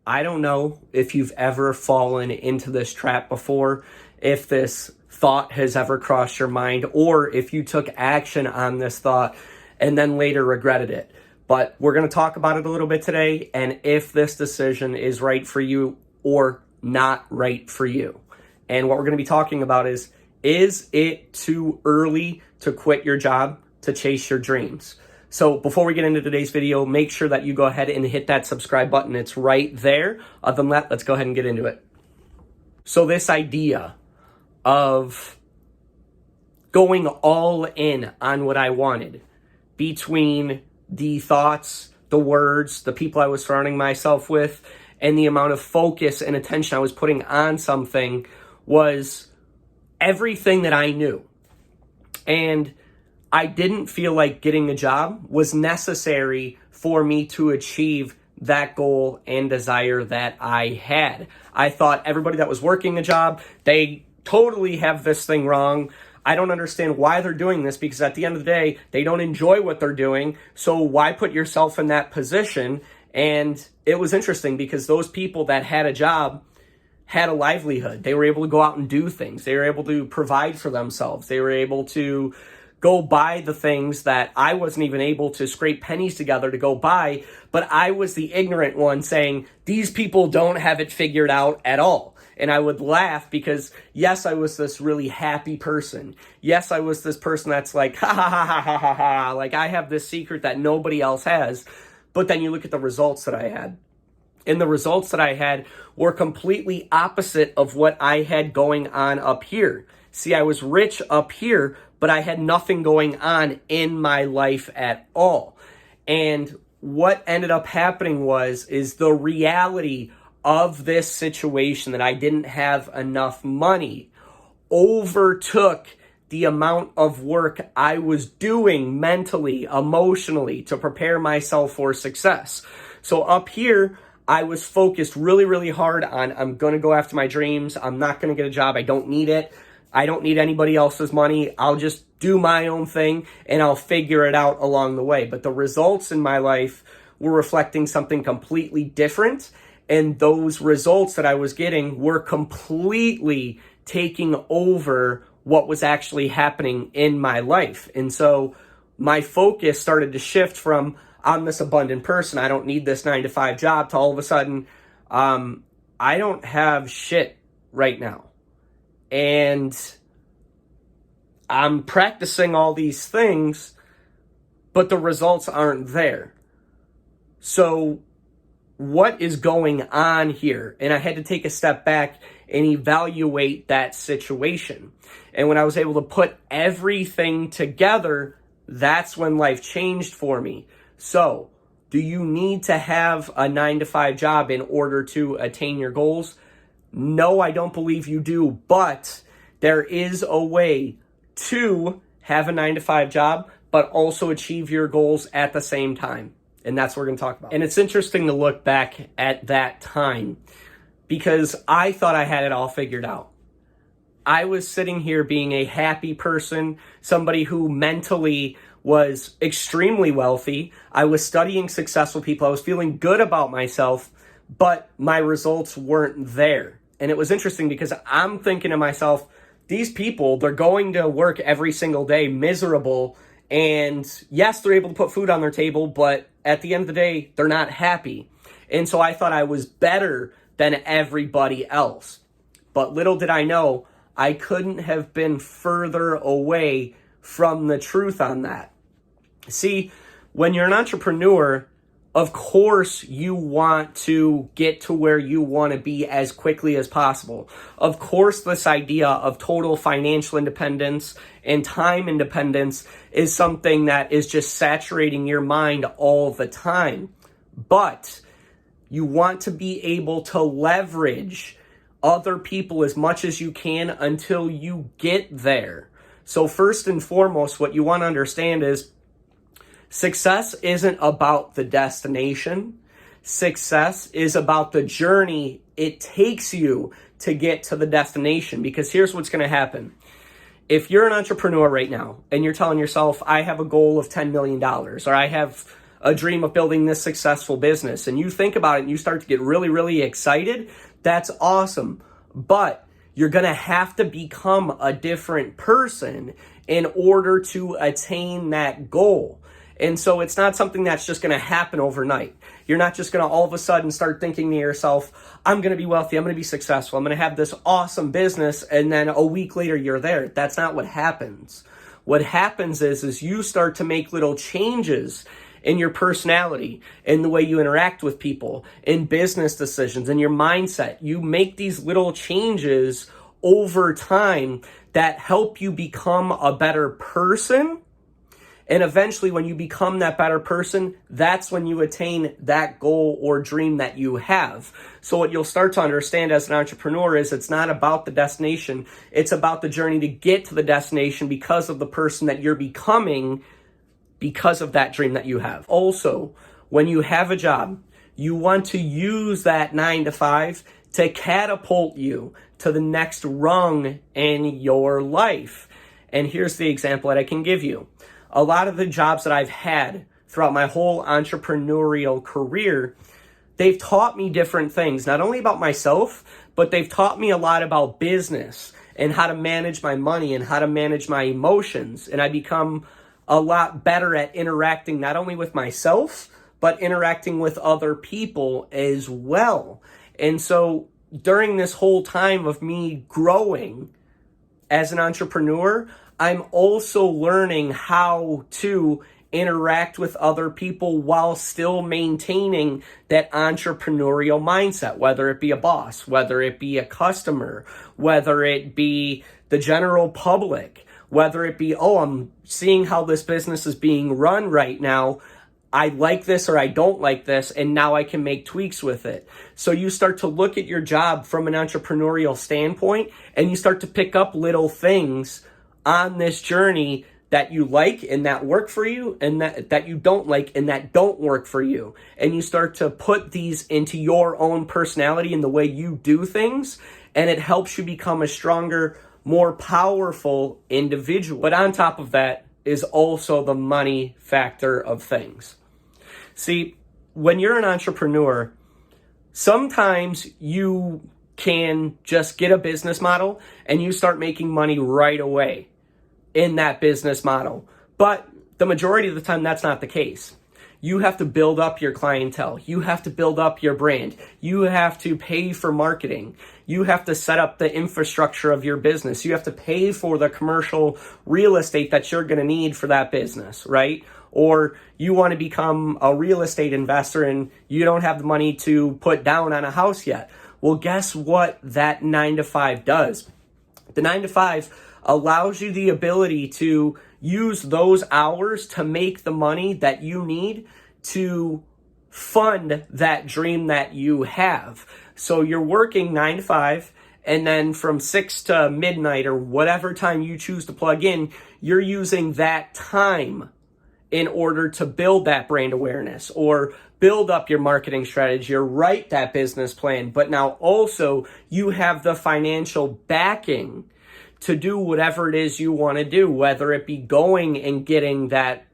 I don't know if you've ever fallen into this trap before, if this thought has ever crossed your mind, or if you took action on this thought and then later regretted it. But we're going to talk about it a little bit today, and if this decision is right for you or not right for you. And what we're going to be talking about is it too early to quit your job to chase your dreams? So before we get into today's video, make sure that you go ahead and hit that subscribe button. It's right there. Other than that, let's go ahead and get into it. So this idea of going all in on what I wanted, between the thoughts, the words, the people I was surrounding myself with, and the amount of focus and attention I was putting on something, was everything that I knew. And I didn't feel like getting a job was necessary for me to achieve that goal and desire that I had. I thought everybody that was working a job, they totally have this thing wrong. I don't understand why they're doing this, because at the end of the day, they don't enjoy what they're doing. So why put yourself in that position? And it was interesting because those people that had a job had a livelihood. They were able to go out and do things. They were able to provide for themselves. They were able to go buy the things that I wasn't even able to scrape pennies together to go buy, but I was the ignorant one saying, these people don't have it figured out at all. And I would laugh because, yes, I was this really happy person. Yes, I was this person that's like, ha ha ha ha ha ha ha, like I have this secret that nobody else has. But then you look at the results that I had. And the results that I had were completely opposite of what I had going on up here. See, I was rich up here, but I had nothing going on in my life at all. And what ended up happening is the reality of this situation, that I didn't have enough money, overtook the amount of work I was doing mentally, emotionally, to prepare myself for success. So up here, I was focused really, really hard on, I'm going to go after my dreams. I'm not going to get a job. I don't need it. I don't need anybody else's money. I'll just do my own thing and I'll figure it out along the way. But the results in my life were reflecting something completely different. And those results that I was getting were completely taking over what was actually happening in my life. And so my focus started to shift from, I'm this abundant person, I don't need this 9-to-5 job, to all of a sudden, I don't have shit right now. And I'm practicing all these things, but the results aren't there. So what is going on here? And I had to take a step back and evaluate that situation. And when I was able to put everything together, that's when life changed for me. So, do you need to have a 9-to-5 job in order to attain your goals? No, I don't believe you do, but there is a way to have a 9-to-5 job, but also achieve your goals at the same time. And that's what we're going to talk about. And it's interesting to look back at that time, because I thought I had it all figured out. I was sitting here being a happy person, somebody who mentally was extremely wealthy. I was studying successful people. I was feeling good about myself, but my results weren't there. And it was interesting because I'm thinking to myself, these people, they're going to work every single day miserable. And yes, they're able to put food on their table, but at the end of the day, they're not happy. And so I thought I was better than everybody else. But little did I know, I couldn't have been further away from the truth on that. See, when you're an entrepreneur, of course you want to get to where you want to be as quickly as possible. Of course, this idea of total financial independence and time independence is something that is just saturating your mind all the time. But you want to be able to leverage other people as much as you can until you get there. So first and foremost, what you want to understand is success isn't about the destination. Success is about the journey it takes you to get to the destination. Because here's what's going to happen. If you're an entrepreneur right now and you're telling yourself, I have a goal of $10 million, or I have a dream of building this successful business, and you think about it and you start to get really, really excited, that's awesome. But you're going to have to become a different person in order to attain that goal. And so it's not something that's just going to happen overnight. You're not just going to all of a sudden start thinking to yourself, I'm going to be wealthy, I'm going to be successful, I'm going to have this awesome business, and then a week later you're there. That's not what happens. What happens is you start to make little changes in your personality, in the way you interact with people, in business decisions, in your mindset. You make these little changes over time that help you become a better person. And eventually, when you become that better person, that's when you attain that goal or dream that you have. So what you'll start to understand as an entrepreneur is it's not about the destination. It's about the journey to get to the destination because of the person that you're becoming, because of that dream that you have. Also, when you have a job, you want to use that 9 to 5 to catapult you to the next rung in your life. And here's the example that I can give you. A lot of the jobs that I've had throughout my whole entrepreneurial career, they've taught me different things, not only about myself, but they've taught me a lot about business and how to manage my money and how to manage my emotions. And I become a lot better at interacting not only with myself, but interacting with other people as well. And so during this whole time of me growing as an entrepreneur, I'm also learning how to interact with other people while still maintaining that entrepreneurial mindset, whether it be a boss, whether it be a customer, whether it be the general public, whether it be, I'm seeing how this business is being run right now. I like this or I don't like this, and now I can make tweaks with it. So you start to look at your job from an entrepreneurial standpoint, and you start to pick up little things on this journey that you like and that work for you, and that you don't like and that don't work for you. And you start to put these into your own personality and the way you do things, and it helps you become a stronger, more powerful individual. But on top of that is also the money factor of things. See, when you're an entrepreneur, sometimes you can just get a business model and you start making money right away in that business model. But the majority of the time, that's not the case. You have to build up your clientele. You have to build up your brand. You have to pay for marketing. You have to set up the infrastructure of your business. You have to pay for the commercial real estate that you're going to need for that business, right? Or you want to become a real estate investor and you don't have the money to put down on a house yet. Well, guess what that 9 to 5 does? The 9 to 5 allows you the ability to use those hours to make the money that you need to fund that dream that you have. So you're working 9 to 5, and then from 6 to midnight or whatever time you choose to plug in, you're using that time in order to build that brand awareness or build up your marketing strategy or write that business plan. But now also you have the financial backing to do whatever it is you want to do, whether it be going and getting that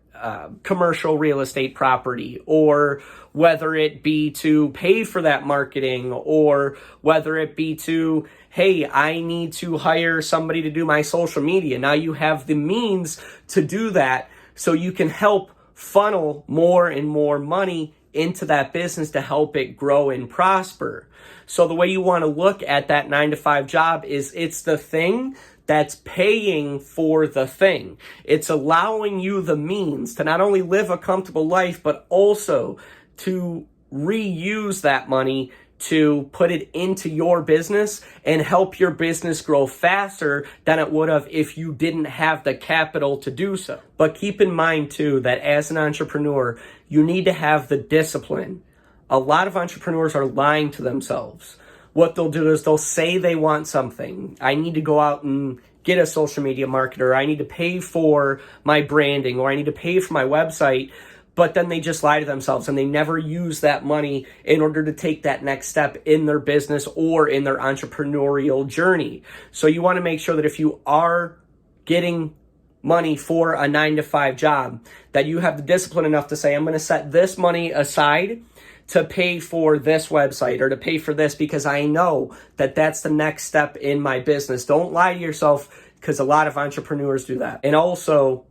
commercial real estate property, or whether it be to pay for that marketing, or whether it be to, hey, I need to hire somebody to do my social media. Now you have the means to do that, so you can help funnel more and more money into that business to help it grow and prosper. So the way you want to look at that 9 to 5 job is it's the thing that's paying for the thing. It's allowing you the means to not only live a comfortable life, but also to reuse that money to put it into your business and help your business grow faster than it would have if you didn't have the capital to do so. But keep in mind too that as an entrepreneur, you need to have the discipline. A lot of entrepreneurs are lying to themselves. What they'll do is they'll say they want something. I need to go out and get a social media marketer. I need to pay for my branding, or I need to pay for my website. But then they just lie to themselves and they never use that money in order to take that next step in their business or in their entrepreneurial journey. So you want to make sure that if you are getting money for a 9-to-5 job, that you have the discipline enough to say, I'm going to set this money aside to pay for this website or to pay for this because I know that that's the next step in my business. Don't lie to yourself, because a lot of entrepreneurs do that. And also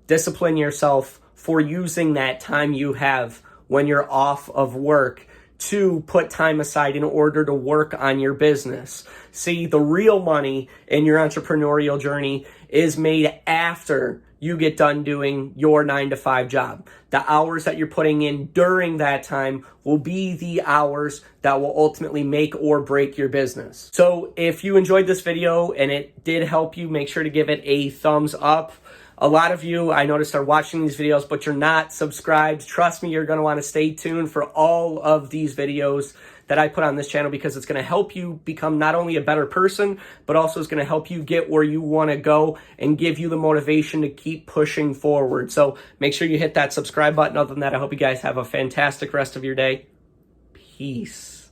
discipline yourself for using that time you have when you're off of work to put time aside in order to work on your business. See, the real money in your entrepreneurial journey is made after you get done doing your 9-to-5 job. The hours that you're putting in during that time will be the hours that will ultimately make or break your business. So if you enjoyed this video and it did help you, make sure to give it a thumbs up. A lot of you, I noticed, are watching these videos, but you're not subscribed. Trust me, you're going to want to stay tuned for all of these videos that I put on this channel, because it's going to help you become not only a better person, but also it's going to help you get where you want to go and give you the motivation to keep pushing forward. So make sure you hit that subscribe button. Other than that, I hope you guys have a fantastic rest of your day. Peace.